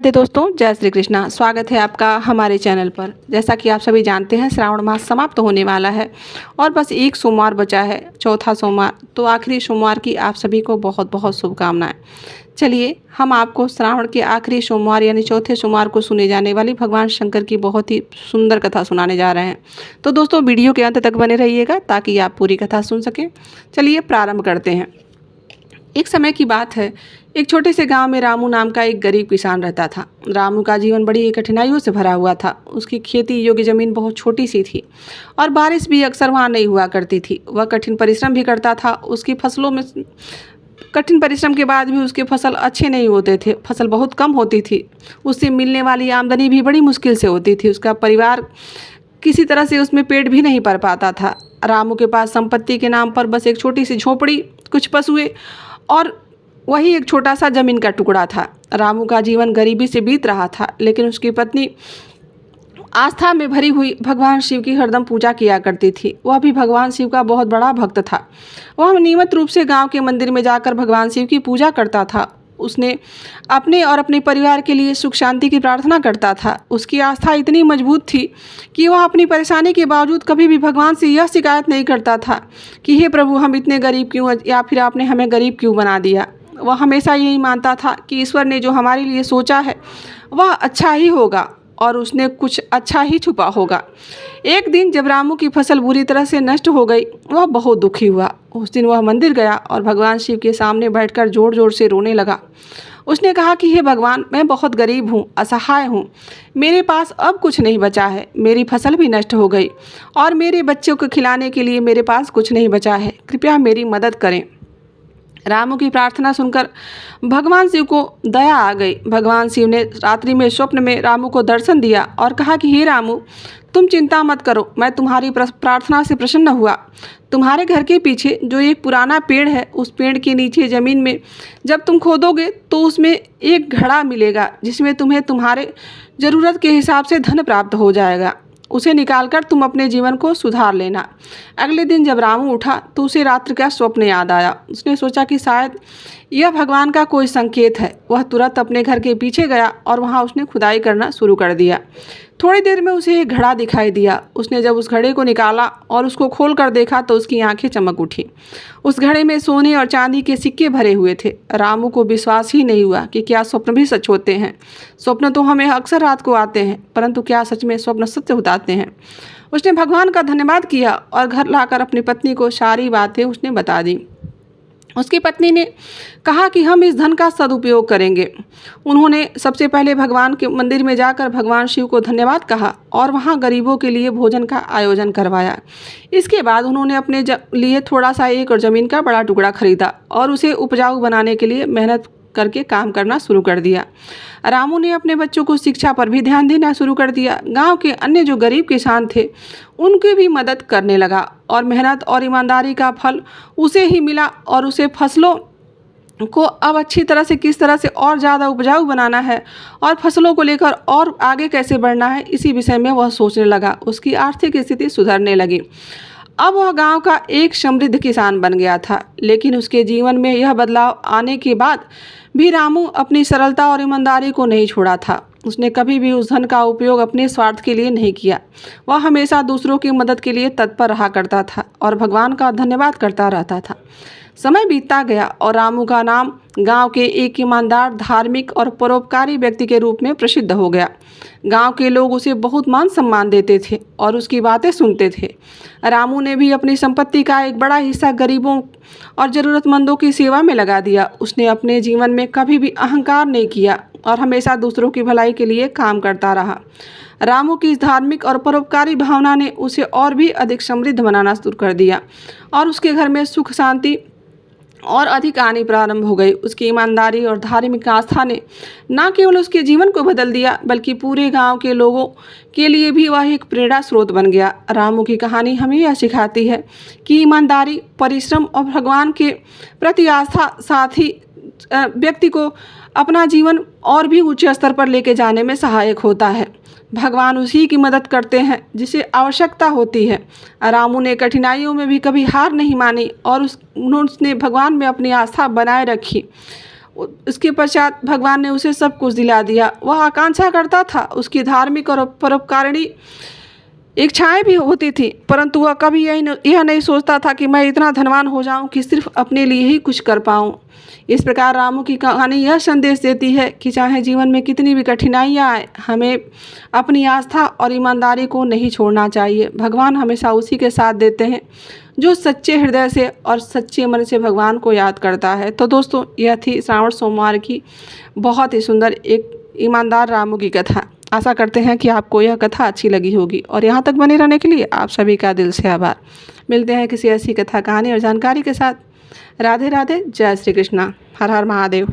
दोस्तों, जय श्री कृष्णा। स्वागत है आपका हमारे चैनल पर। जैसा कि आप सभी जानते हैं, श्रावण मास समाप्त होने वाला है और बस एक सोमवार बचा है, चौथा सोमवार। तो आखिरी सोमवार की आप सभी को बहुत बहुत शुभकामनाएं। चलिए, हम आपको श्रावण के आखिरी सोमवार यानी चौथे सोमवार को सुने जाने वाली भगवान शंकर की बहुत ही सुंदर कथा सुनाने जा रहे हैं। तो दोस्तों, वीडियो के अंत तक बने रहिएगा ताकि आप पूरी कथा सुन सकें। चलिए प्रारंभ करते हैं। एक समय की बात है, एक छोटे से गांव में रामू नाम का एक गरीब किसान रहता था। रामू का जीवन बड़ी कठिनाइयों से भरा हुआ था। उसकी खेती योग्य ज़मीन बहुत छोटी सी थी और बारिश भी अक्सर वहाँ नहीं हुआ करती थी। वह कठिन परिश्रम भी करता था। उसकी फसलों में कठिन परिश्रम के बाद भी उसके फसल अच्छे नहीं होते थे। फसल बहुत कम होती थी। उससे मिलने वाली आमदनी भी बड़ी मुश्किल से होती थी। उसका परिवार किसी तरह से उसमें पेट भी नहीं भर पाता था। रामू के पास संपत्ति के नाम पर बस एक छोटी सी झोपड़ी, कुछ पशुएं और वही एक छोटा सा जमीन का टुकड़ा था। रामू का जीवन गरीबी से बीत रहा था, लेकिन उसकी पत्नी आस्था में भरी हुई भगवान शिव की हरदम पूजा किया करती थी। वह भी भगवान शिव का बहुत बड़ा भक्त था। वह नियमित रूप से गांव के मंदिर में जाकर भगवान शिव की पूजा करता था। उसने अपने और अपने परिवार के लिए सुख शांति की प्रार्थना करता था। उसकी आस्था इतनी मजबूत थी कि वह अपनी परेशानी के बावजूद कभी भी भगवान से यह शिकायत नहीं करता था कि हे प्रभु, हम इतने गरीब क्यों, या फिर आपने हमें गरीब क्यों बना दिया। वह हमेशा यही मानता था कि ईश्वर ने जो हमारे लिए सोचा है वह अच्छा ही होगा और उसने कुछ अच्छा ही छुपा होगा। एक दिन जब रामू की फसल बुरी तरह से नष्ट हो गई, वह बहुत दुखी हुआ। उस दिन वह मंदिर गया और भगवान शिव के सामने बैठकर जोर जोर से रोने लगा। उसने कहा कि हे भगवान, मैं बहुत गरीब हूँ, असहाय हूँ। मेरे पास अब कुछ नहीं बचा है। मेरी फसल भी नष्ट हो गई और मेरे बच्चों को खिलाने के लिए मेरे पास कुछ नहीं बचा है। कृपया मेरी मदद करें। रामू की प्रार्थना सुनकर भगवान शिव को दया आ गई। भगवान शिव ने रात्रि में स्वप्न में रामू को दर्शन दिया और कहा कि हे रामू, तुम चिंता मत करो, मैं तुम्हारी प्रार्थना से प्रसन्न हुआ। तुम्हारे घर के पीछे जो एक पुराना पेड़ है, उस पेड़ के नीचे ज़मीन में जब तुम खोदोगे तो उसमें एक घड़ा मिलेगा जिसमें तुम्हें तुम्हारे ज़रूरत के हिसाब से धन प्राप्त हो जाएगा। उसे निकालकर तुम अपने जीवन को सुधार लेना। अगले दिन जब रामू उठा तो उसे रात्रि का स्वप्न याद आया। उसने सोचा कि शायद यह भगवान का कोई संकेत है। वह तुरंत अपने घर के पीछे गया और वहाँ उसने खुदाई करना शुरू कर दिया। थोड़ी देर में उसे एक घड़ा दिखाई दिया। उसने जब उस घड़े को निकाला और उसको खोल कर देखा तो उसकी आंखें चमक उठी। उस घड़े में सोने और चांदी के सिक्के भरे हुए थे। रामू को विश्वास ही नहीं हुआ कि क्या स्वप्न भी सच होते हैं। स्वप्न तो हमें अक्सर रात को आते हैं, परंतु क्या सच में स्वप्न सत्य होते हैं। उसने भगवान का धन्यवाद किया और घर लाकर अपनी पत्नी को सारी बातें उसने बता दी। उसकी पत्नी ने कहा कि हम इस धन का सदुपयोग करेंगे। उन्होंने सबसे पहले भगवान के मंदिर में जाकर भगवान शिव को धन्यवाद कहा और वहां गरीबों के लिए भोजन का आयोजन करवाया। इसके बाद उन्होंने अपने लिए थोड़ा सा एक और ज़मीन का बड़ा टुकड़ा खरीदा और उसे उपजाऊ बनाने के लिए मेहनत करके काम करना शुरू कर दिया। रामू ने अपने बच्चों को शिक्षा पर भी ध्यान देना शुरू कर दिया। गांव के अन्य जो गरीब किसान थे उनकी भी मदद करने लगा और मेहनत और ईमानदारी का फल उसे ही मिला और उसे फसलों को अब अच्छी तरह से किस तरह से और ज़्यादा उपजाऊ बनाना है और फसलों को लेकर और आगे कैसे बढ़ना है, इसी विषय में वह सोचने लगा। उसकी आर्थिक स्थिति सुधरने लगी। अब वह गांव का एक समृद्ध किसान बन गया था। लेकिन उसके जीवन में यह बदलाव आने के बाद भी रामू अपनी सरलता और ईमानदारी को नहीं छोड़ा था। उसने कभी भी उस धन का उपयोग अपने स्वार्थ के लिए नहीं किया। वह हमेशा दूसरों की मदद के लिए तत्पर रहा करता था और भगवान का धन्यवाद करता रहता था। समय बीतता गया और रामू का नाम गांव के एक ईमानदार, धार्मिक और परोपकारी व्यक्ति के रूप में प्रसिद्ध हो गया। गांव के लोग उसे बहुत मान सम्मान देते थे और उसकी बातें सुनते थे। रामू ने भी अपनी संपत्ति का एक बड़ा हिस्सा गरीबों और ज़रूरतमंदों की सेवा में लगा दिया। उसने अपने जीवन में कभी भी अहंकार नहीं किया और हमेशा दूसरों की भलाई के लिए काम करता रहा। रामू की इस धार्मिक और परोपकारी भावना ने उसे और भी अधिक समृद्ध बनाना शुरू कर दिया और उसके घर में सुख शांति और अधिक आनी प्रारंभ हो गई। उसकी ईमानदारी और धार्मिक आस्था ने न केवल उसके जीवन को बदल दिया, बल्कि पूरे गांव के लोगों के लिए भी वह एक प्रेरणा स्रोत बन गया। रामू की कहानी हमें यह सिखाती है कि ईमानदारी, परिश्रम और भगवान के प्रति आस्था साथ ही व्यक्ति को अपना जीवन और भी ऊंचे स्तर पर लेके जाने में सहायक होता है। भगवान उसी की मदद करते हैं जिसे आवश्यकता होती है। रामू ने कठिनाइयों में भी कभी हार नहीं मानी और उसने भगवान में अपनी आस्था बनाए रखी। उसके पश्चात भगवान ने उसे सब कुछ दिला दिया। वह आकांक्षा करता था, उसकी धार्मिक और परोपकारिणी इच्छाएं भी होती थी, परंतु वह कभी यह नहीं सोचता था कि मैं इतना धनवान हो जाऊं कि सिर्फ अपने लिए ही कुछ कर पाऊं। इस प्रकार रामू की कहानी यह संदेश देती है कि चाहे जीवन में कितनी भी कठिनाइयाँ आए, हमें अपनी आस्था और ईमानदारी को नहीं छोड़ना चाहिए। भगवान हमेशा उसी के साथ देते हैं जो सच्चे हृदय से और सच्चे मन से भगवान को याद करता है। तो दोस्तों, यह थी श्रावण सोमवार की बहुत ही सुंदर एक ईमानदार रामू की कथा। आशा करते हैं कि आपको यह कथा अच्छी लगी होगी और यहाँ तक बने रहने के लिए आप सभी का दिल से आभार। मिलते हैं किसी ऐसी कथा, कहानी और जानकारी के साथ। राधे राधे, जय श्री कृष्णा, हर हर महादेव।